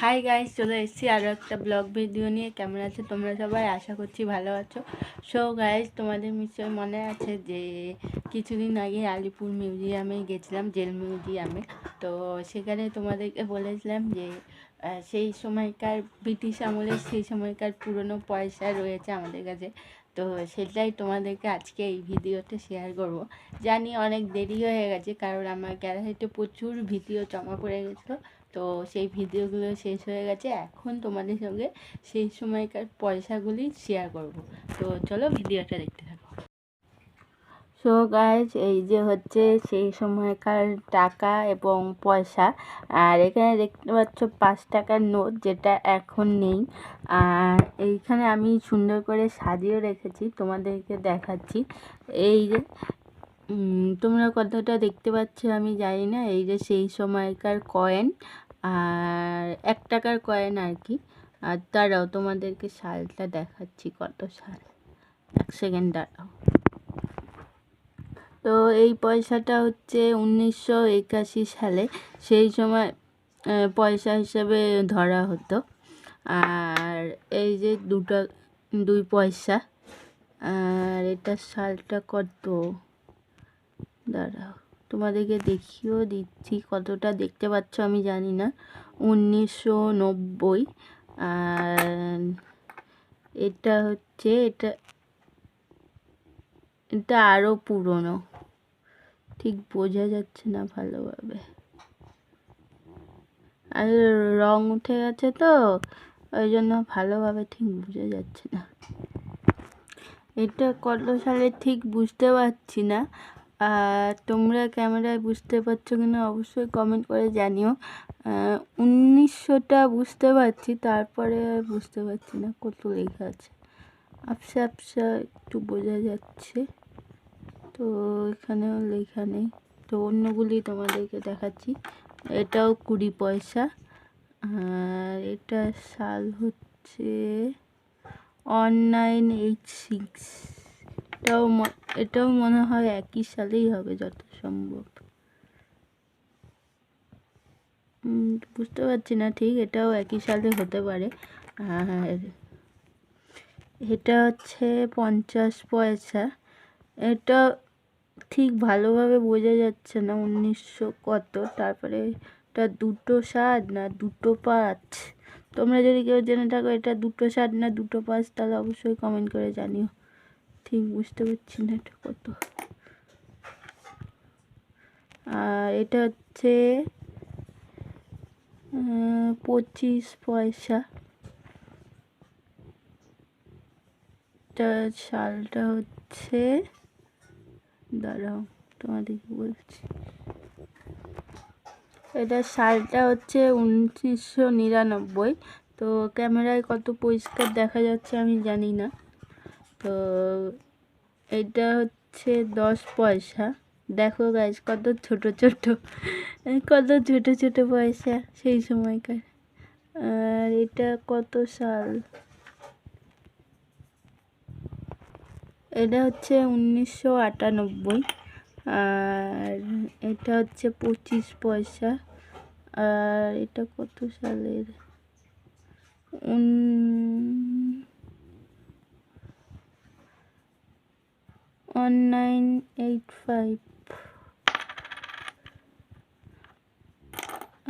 Hi guys, চলে এসেছি আরও একটা ব্লগ ভিডিও নিয়ে। কেমন আছো তোমরা সবাই? আশা করছি ভালো আছো। সো গাইস, তোমাদের নিশ্চয়ই মনে আছে যে কিছুদিন আগে আলিপুর মিউজিয়ামে গেছিলাম, জেল মিউজিয়ামে। তো সেখানে তোমাদেরকে বলেছিলাম যে সেই সময়কার ব্রিটিশ আমলের সেই সময়কার পুরনো পয়সা রয়েছে আমাদের কাছে। তো সেটাই তোমাদেরকে আজকে এই ভিডিওতে শেয়ার করব। জানি অনেক দেরি হয়ে গেছে, কারণ আমার গ্যালারিতে প্রচুর ভিডিও জমা পড়ে গেছিলো। তো সেই ভিডিওগুলো শেষ হয়ে গেছে, এখন তোমাদের সঙ্গে সেই সময়কার পয়সাগুলি শেয়ার করব। তো চলো ভিডিওটা দেখতে থাকো। সো গাইজ, এই যে হচ্ছে সেই সময়কার টাকা এবং পয়সা। আর এখানে দেখতে পাচ্ছ 5 টাকার নোট, যেটা এখন নেই। আর এইখানে আমি সুন্দর করে সাজিয়ে রেখেছি, তোমাদেরকে দেখাচ্ছি। এই যে তোমরা কতটা দেখতে পাচ্ছ আমি জানি না। এই যে সেই সময়কার কয়েন, আর 1 টাকার কয়েন আর কি। আর দাঁড়াও, তোমাদেরকে সালটা দেখাচ্ছি, কত সাল। 1 সেকেন্ড দাঁড়াও। তো এই পয়সাটা হচ্ছে 1981 সালে সেই সময় পয়সা হিসেবে ধরা হতো। আর এই যে 2 পয়সা, আর এটা সালটা কত, দাঁড়াও তোমাদেরকে দেখিয়েও দিচ্ছি। কতটা দেখতে পাচ্ছ আমি জানি না। 1990। আর এটা হচ্ছে এটা আরও পুরনো, ঠিক বোঝা যাচ্ছে না ভালোভাবে, আর রং উঠে গেছে তো ওই জন্য ভালোভাবে ঠিক বোঝা যাচ্ছে না। এটা কত সালে ঠিক বুঝতে পারছি না। আর তোমরা ক্যামেরায় বুঝতে পারছো কিনা অবশ্যই কমেন্ট করে জানিও। 1900টা বুঝতে পারছি, তারপরে বুঝতে পারছি না কত লেখা আছে। আবসা আবসা একটু বোঝা যাচ্ছে, তো এখানেও লেখা নেই। তো অন্যগুলি তোমাদেরকে দেখাচ্ছি। এটাও 20 পয়সা। আর এটা সাল হচ্ছে 1986। এটাও মনে হয় একই সালেই হবে যত সম্ভব। বুঝতে পারছি না ঠিক, এটাও একই সালে হতে পারে। আর এটা হচ্ছে 50 পয়সা। এটা ঠিক ভালোভাবে বোঝা যাচ্ছে না 1900 কত। তারপরে এটা 207 না 205। তোমরা যদি কেউ জেনে থাকো এটা 207 না 205, তাহলে অবশ্যই কমেন্ট করে জানিও। ঠিক বুঝতে পারছি না এটা কত। আর এটা হচ্ছে 25 পয়সা। সালটা হচ্ছে, দাঁড়াও তোমাদেরকে বলছি, এটা সালটা হচ্ছে 1999। তো ক্যামেরায় কত পরিষ্কার দেখা যাচ্ছে আমি জানি না। তো এটা হচ্ছে 10 পয়সা। দেখো গাইজ, কত ছোট ছোট পয়সা সেই সময়কার। আর এটা কত সাল, এটা হচ্ছে 1998। আর এটা হচ্ছে 25 পয়সা। আর এটা কত সালের, 1985।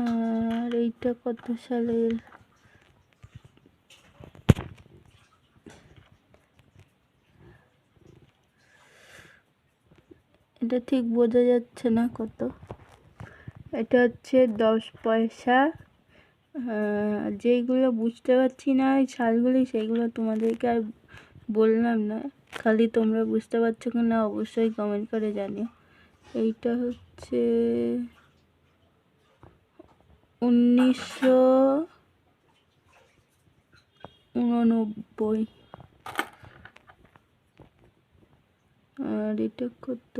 আর এইটা কত সালের, এটা ঠিক বোঝা যাচ্ছে না কত। এটা হচ্ছে 10 পয়সা। যেইগুলো বুঝতে পারছি না এই সালগুলি, সেইগুলো তোমাদেরকে আর বললাম না। খালি তোমরা বুঝতে পারছো কি না অবশ্যই কমেন্ট করে জানিও। এইটা হচ্ছে 1989। আর এটা কত,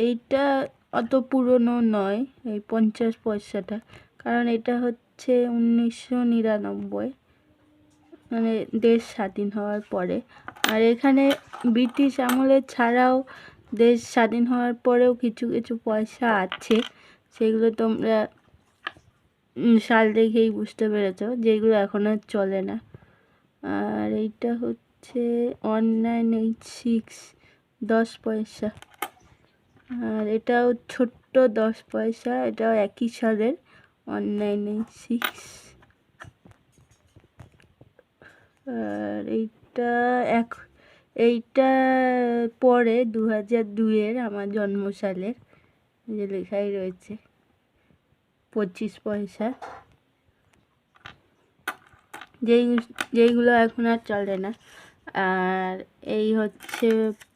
এইটা অত পুরনো নয়, এই 50 পয়সাটা, কারণ এটা হচ্ছে 1999, মানে দেশ স্বাধীন হওয়ার পরে। আর এখানে ব্রিটিশ আমলের ছাড়াও দেশ স্বাধীন হওয়ার পরেও কিছু কিছু পয়সা আছে, সেগুলো তোমরা সাল দেখেই বুঝতে পেরেছ যেগুলো এখন আর চলে না। আর এইটা হচ্ছে 1986 10 পয়সা। আর এটাও ছোট্ট 10 পয়সা, এটাও একই সালের 1986। আর এইটা পরে 2002-এর আমার জন্মসালের, যে লেখাই রয়েছে 25 পয়সা। যেইগুলো এখন আর চলে না। আর এই হচ্ছে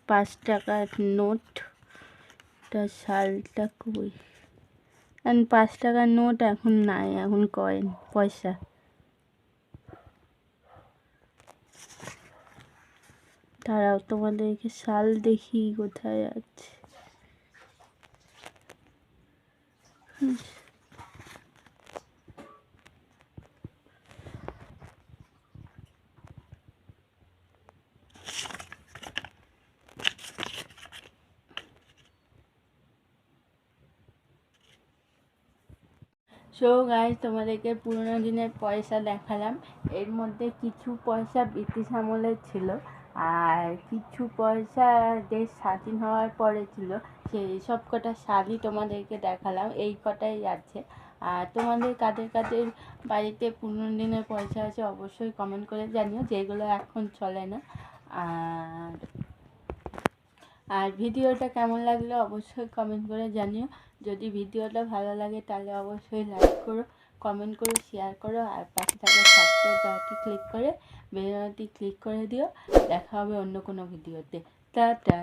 5 টাকার নোট, এটা সালটা কই, কারণ 5 টাকার নোট এখন নাই, এখন কয়েন পয়সা। তারাও তোমাদেরকে সাল দেখি কোথায় আছে। সো গাইস, তোমাদেরকে পুরোনো দিনের পয়সা দেখালাম। এর মধ্যে কিছু পয়সা ব্রিটিশ আমলের ছিল, আর কিছু পয়সা দেশ স্বাধীন হওয়ার পরে ছিল। সেই সব কটা সালই তোমাদেরকে দেখালাম, এই কটাই আছে। আর তোমাদের কাদের কাদের বাড়িতে পুরোনো দিনের পয়সা আছে অবশ্যই কমেন্ট করে জানিও, যেগুলো এখন চলে না। আর ভিডিওটা কেমন লাগলো অবশ্যই কমেন্ট করে জানিও। যদি ভিডিওটা ভালো লাগে তাহলে অবশ্যই লাইক করো, কমেন্ট করো, শেয়ার করো, আর পাশে থাকা সাবস্ক্রাইব বাটনটি ক্লিক করে বেল আইকনটি ক্লিক করে দিও। দেখা হবে অন্য কোনো ভিডিওতে। টাটা।